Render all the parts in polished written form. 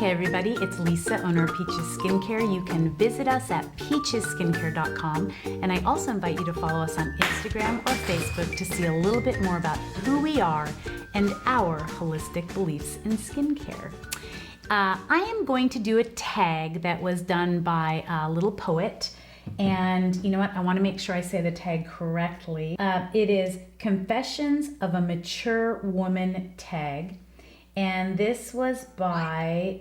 Hey everybody, it's Lisa, owner of Peaches Skincare. You can visit us at peachesskincare.com, and I also invite you to follow us on Instagram or Facebook to see a little bit more about who we are and our holistic beliefs in skincare. I am going to do a tag that was done by a little poet, and you know what? I want to make sure I say the tag correctly. It is Confessions of a Mature Woman tag. And this was by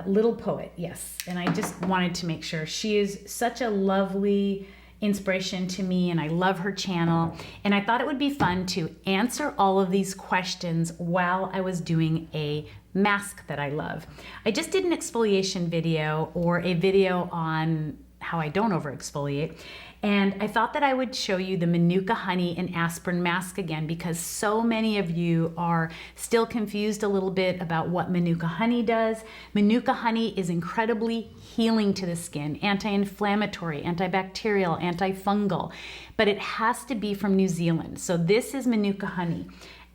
Little Poet, yes. And I just wanted to make sure. She is such a lovely inspiration to me, and I love her channel. And I thought it would be fun to answer all of these questions while I was doing a mask that I love. I just did an exfoliation video, or a video on how I don't over exfoliate. And I thought that I would show you the Manuka honey and aspirin mask again, because so many of you are still confused a little bit about what Manuka honey does. Manuka honey is incredibly healing to the skin, anti-inflammatory, antibacterial, antifungal, but it has to be from New Zealand. So this is Manuka honey.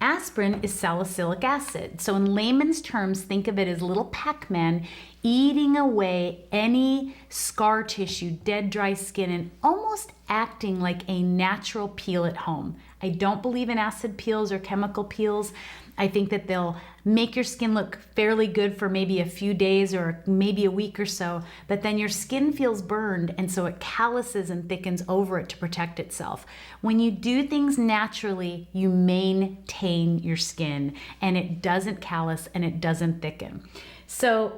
Aspirin is salicylic acid. So in layman's terms, think of it as little Pac-Man eating away any scar tissue, dead, dry skin, and almost acting like a natural peel at home. I don't believe in acid peels or chemical peels. I think that they'll make your skin look fairly good for maybe a few days or maybe a week or so, but then your skin feels burned, and so it calluses and thickens over it to protect itself. When you do things naturally, you maintain your skin, and it doesn't callus and it doesn't thicken. So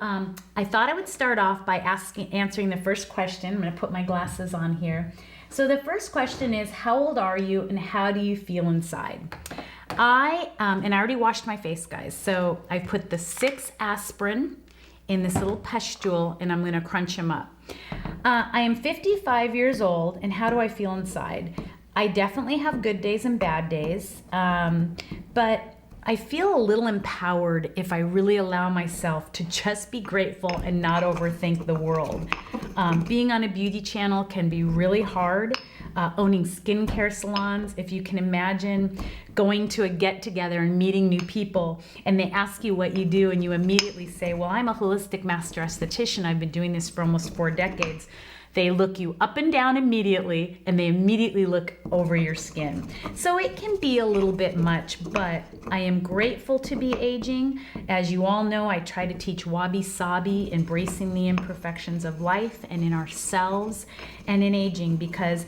I thought I would start off by answering the first question. I'm going to put my glasses on here. So the first question is, how old are you and how do you feel inside? And I already washed my face, guys. So I put the 6 aspirin in this little pustule, and I'm going to crunch them up. I am 55 years old, and how do I feel inside? I definitely have good days and bad days, but I feel a little empowered if I really allow myself to just be grateful and not overthink the world. Being on a beauty channel can be really hard. Owning skincare salons, if you can imagine going to a get-together and meeting new people, and they ask you what you do, and you immediately say, well, I'm a holistic master esthetician. I've been doing this for almost 4 decades. They look you up and down immediately, and they immediately look over your skin. So it can be a little bit much, but I am grateful to be aging. As you all know, I try to teach wabi-sabi, embracing the imperfections of life and in ourselves and in aging, because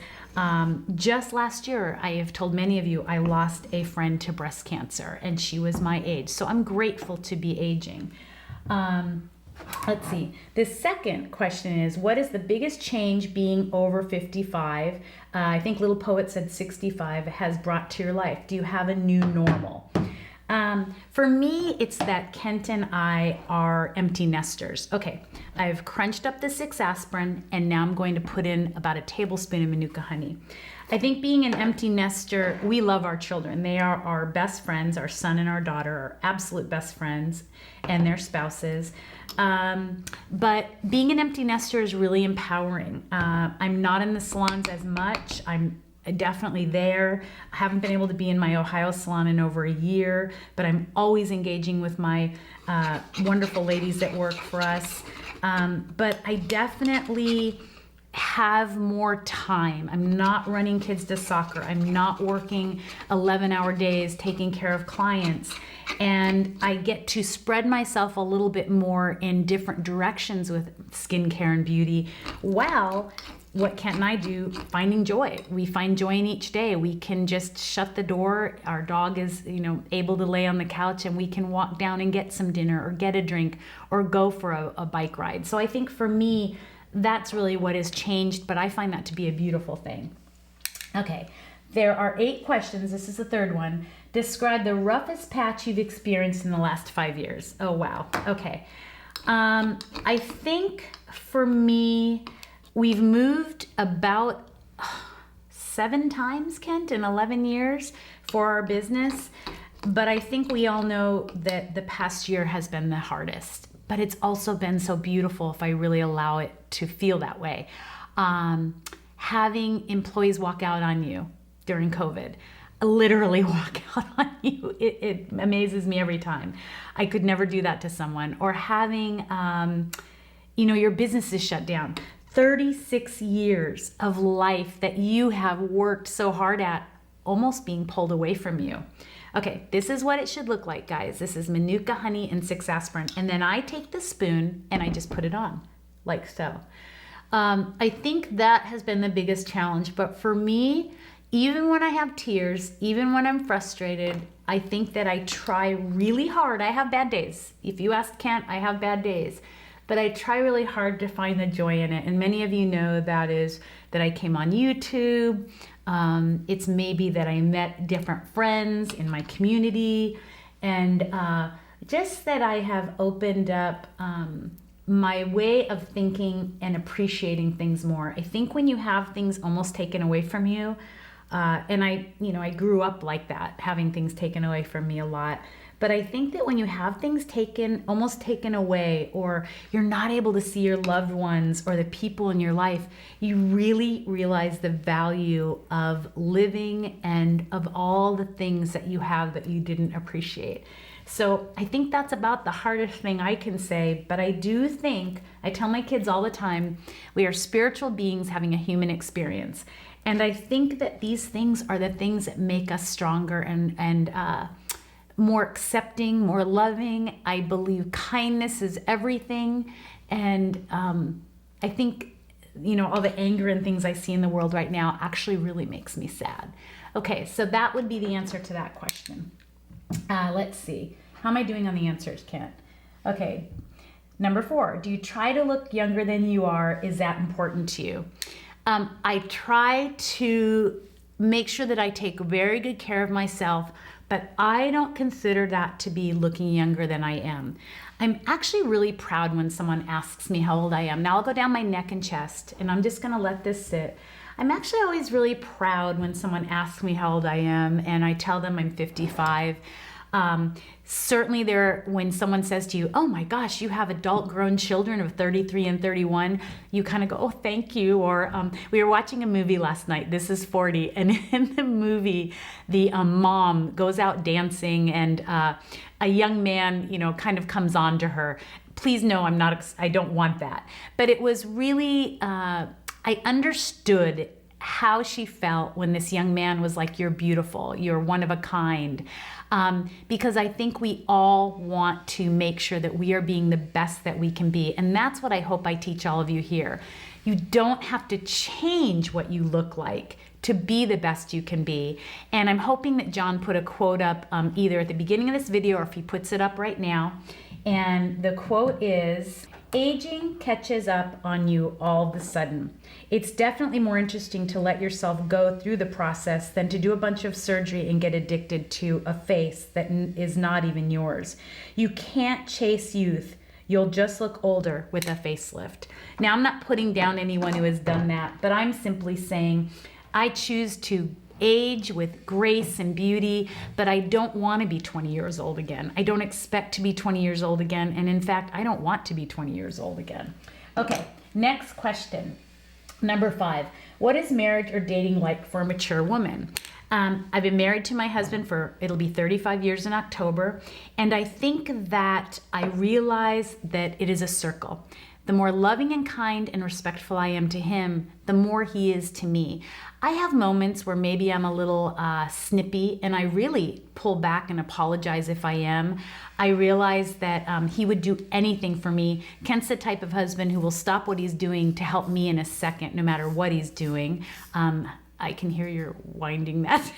just last year, I have told many of you, I lost a friend to breast cancer, and she was my age. So I'm grateful to be aging. Let's see. The second question is, what is the biggest change being over 55? I think Little Poet said 65 has brought to your life. Do you have a new normal? For me, it's that Kent and I are empty nesters. Okay, I've crunched up the 6 aspirin, and now I'm going to put in about a tablespoon of Manuka honey. I think being an empty nester, we love our children. They are our best friends. Our son and our daughter are absolute best friends, and their spouses. But being an empty nester is really empowering. I'm not in the salons as much. I'm definitely there. I haven't been able to be in my Ohio salon in over a year, but I'm always engaging with my wonderful ladies that work for us. But I definitely have more time. I'm not running kids to soccer. I'm not working 11-hour days taking care of clients. And I get to spread myself a little bit more in different directions with skincare and beauty. Well, what Kent and I do, finding joy. We find joy in each day. We can just shut the door. Our dog is, able to lay on the couch, and we can walk down and get some dinner or get a drink or go for a bike ride. So I think for me, that's really what has changed, but I find that to be a beautiful thing. Okay, there are 8 questions. This is the third one. Describe the roughest patch you've experienced in the last 5 years. Oh, wow. Okay. I think for me, we've moved about 7 times, Kent, in 11 years for our business. But I think we all know that the past year has been the hardest. But it's also been so beautiful if I really allow it to feel that way. Having employees walk out on you during COVID. literally walk out on you. It amazes me every time. I could never do that to someone. Or having, your business is shut down. 36 years of life that you have worked so hard at almost being pulled away from you. Okay, this is what it should look like, guys. This is Manuka honey and 6 aspirin. And then I take the spoon and I just put it on, like so. I think that has been the biggest challenge. But for me, even when I have tears, even when I'm frustrated, I think that I try really hard. I have bad days. If you ask Kent, I have bad days. But I try really hard to find the joy in it. And many of you know that is that I came on YouTube. It's maybe that I met different friends in my community. And just that I have opened up my way of thinking and appreciating things more. I think when you have things almost taken away from you, and I grew up like that, having things taken away from me a lot. But I think that when you have things almost taken away, or you're not able to see your loved ones or the people in your life, you really realize the value of living and of all the things that you have that you didn't appreciate. So I think that's about the hardest thing I can say, but I do think, I tell my kids all the time, we are spiritual beings having a human experience. And I think that these things are the things that make us stronger and more accepting, more loving. I believe kindness is everything. And I think, all the anger and things I see in the world right now actually really makes me sad. Okay, so that would be the answer to that question. Let's see. How am I doing on the answers, Kent? Okay. Number 4, do you try to look younger than you are? Is that important to you? I try to make sure that I take very good care of myself, but I don't consider that to be looking younger than I am. I'm actually really proud when someone asks me how old I am. Now I'll go down my neck and chest, and I'm just gonna let this sit. I'm actually always really proud when someone asks me how old I am, and I tell them I'm 55. Certainly when someone says to you, oh my gosh, you have adult grown children of 33 and 31, you kind of go, oh, thank you. Or we were watching a movie last night, This Is 40, and in the movie, the mom goes out dancing, and a young man, kind of comes on to her. Please no, I don't want that. But it was really, I understood how she felt when this young man was like, you're beautiful, you're one of a kind. Because I think we all want to make sure that we are being the best that we can be. And that's what I hope I teach all of you here. You don't have to change what you look like to be the best you can be. And I'm hoping that John put a quote up either at the beginning of this video or if he puts it up right now. And the quote is, aging catches up on you all of a sudden. It's definitely more interesting to let yourself go through the process than to do a bunch of surgery and get addicted to a face that is not even yours. You can't chase youth. You'll just look older with a facelift. Now, I'm not putting down anyone who has done that, but I'm simply saying I choose to age with grace and beauty, but I don't want to be 20 years old again. I don't expect to be 20 years old again, and in fact, I don't want to be 20 years old again. Okay, next question. Number 5, what is marriage or dating like for a mature woman? I've been married to my husband it'll be 35 years in October, and I think that I realize that it is a circle. The more loving and kind and respectful I am to him, the more he is to me. I have moments where maybe I'm a little snippy, and I really pull back and apologize if I am. I realize that he would do anything for me. Kent's the type of husband who will stop what he's doing to help me in a second, no matter what he's doing. I can hear you're winding that.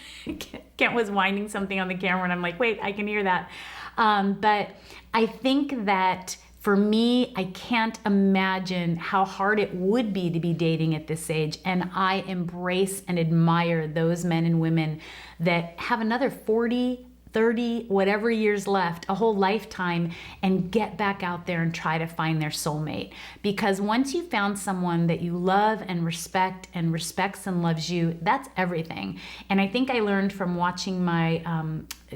Kent was winding something on the camera, and I'm like, wait, I can hear that. But I think that for me, I can't imagine how hard it would be to be dating at this age. And I embrace and admire those men and women that have another 40 30, whatever years left, a whole lifetime, and get back out there and try to find their soulmate. Because once you found someone that you love and respects and loves you, that's everything. And I think I learned from watching my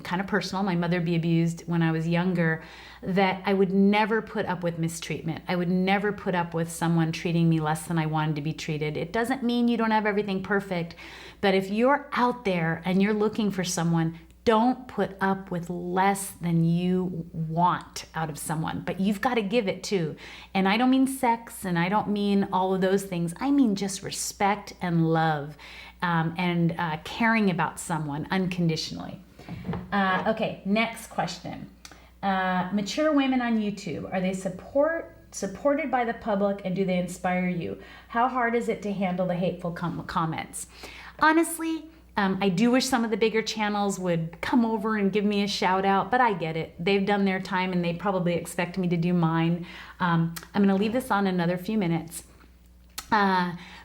kind of personal, my mother be abused when I was younger, that I would never put up with mistreatment. I would never put up with someone treating me less than I wanted to be treated. It doesn't mean you don't have everything perfect, but if you're out there and you're looking for someone, don't put up with less than you want out of someone, but you've got to give it too. And I don't mean sex, and I don't mean all of those things. I mean just respect and love, and caring about someone unconditionally. Okay, next question. Mature women on YouTube, are they supported by the public, and do they inspire you? How hard is it to handle the hateful comments? Honestly, I do wish some of the bigger channels would come over and give me a shout out, but I get it. They've done their time and they probably expect me to do mine. I'm going to leave this on another few minutes.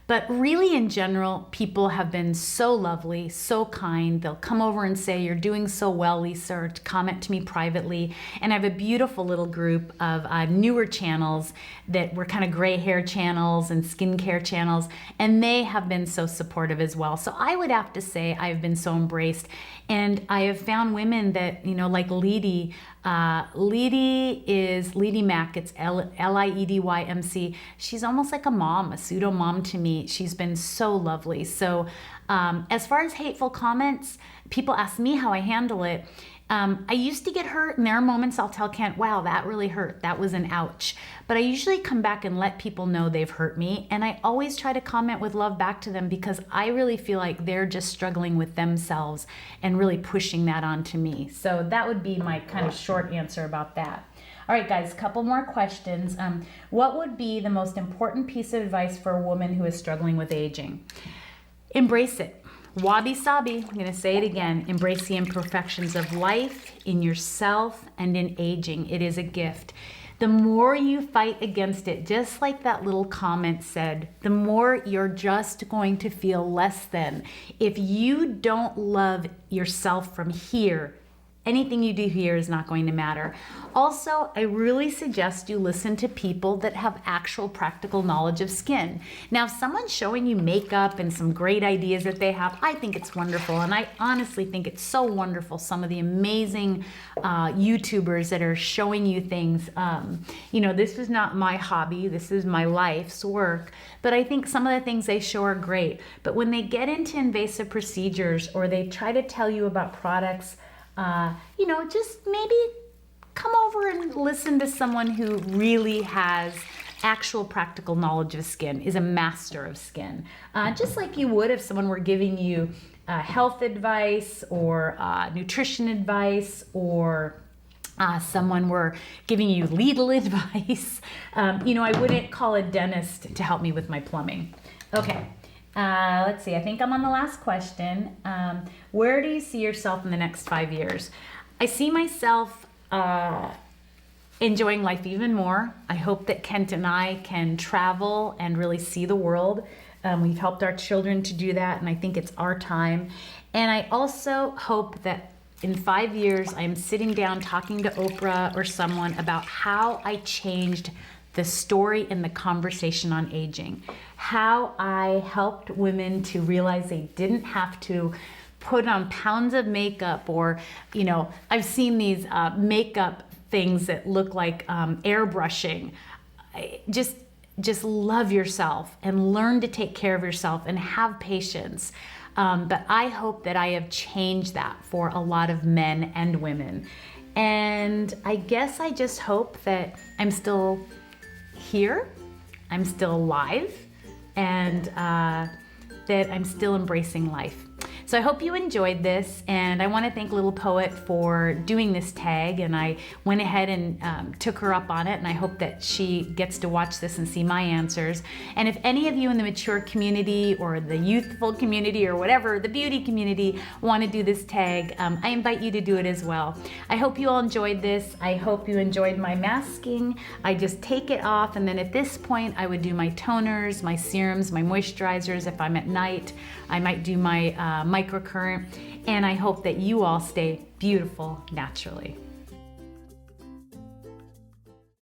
But really, in general, people have been so lovely, so kind. They'll come over and say, "You're doing so well, Lisa," or comment to me privately. And I have a beautiful little group of newer channels that were kind of gray hair channels and skincare channels, and they have been so supportive as well. So I would have to say I've been so embraced. And I have found women that, you know, like Leedy. Leedy Mac, it's Liedymc. She's almost like a mom, a pseudo mom to me. She's been so lovely. So as far as hateful comments, people ask me how I handle it. I used to get hurt, and there are moments I'll tell Kent, wow, that really hurt. That was an ouch. But I usually come back and let people know they've hurt me. And I always try to comment with love back to them, because I really feel like they're just struggling with themselves and really pushing that onto me. So that would be my kind of short answer about that. All right, guys, a couple more questions. What would be the most important piece of advice for a woman who is struggling with aging? Embrace it. Wabi sabi, I'm going to say it again. Embrace the imperfections of life, in yourself, and in aging. It is a gift. The more you fight against it, just like that little comment said, the more you're just going to feel less than. If you don't love yourself from here, anything you do here is not going to matter. Also, I really suggest you listen to people that have actual practical knowledge of skin. Now, if someone's showing you makeup and some great ideas that they have, I think it's wonderful. And I honestly think it's so wonderful, some of the amazing YouTubers that are showing you things. You know, this is not my hobby. This is my life's work. But I think some of the things they show are great. But when they get into invasive procedures, or they try to tell you about products, you know, just maybe come over and listen to someone who really has actual practical knowledge of skin, is a master of skin. Just like you would if someone were giving you health advice, or nutrition advice, or someone were giving you legal advice. You know, I wouldn't call a dentist to help me with my plumbing. Okay. Let's see, I think I'm on the last question. Where do you see yourself in the next 5 years? I see myself enjoying life even more. I hope that Kent and I can travel and really see the world. We've helped our children to do that, and I think it's our time. And I also hope that in 5 years, I'm sitting down talking to Oprah or someone about how I changed the story and the conversation on aging, how I helped women to realize they didn't have to put on pounds of makeup, or, you know, I've seen these makeup things that look like airbrushing. Just love yourself and learn to take care of yourself and have patience. But I hope that I have changed that for a lot of men and women. And I guess I just hope that I'm still here, I'm still alive, and that I'm still embracing life. So I hope you enjoyed this, and I want to thank Little Poet for doing this tag, and I went ahead and took her up on it, and I hope that she gets to watch this and see my answers. And if any of you in the mature community, or the youthful community, or whatever, the beauty community, want to do this tag, I invite you to do it as well. I hope you all enjoyed this. I hope you enjoyed my masking. I just take it off, and then at this point I would do my toners, my serums, my moisturizers. If I'm at night, I might do my microcurrent, and I hope that you all stay beautiful naturally.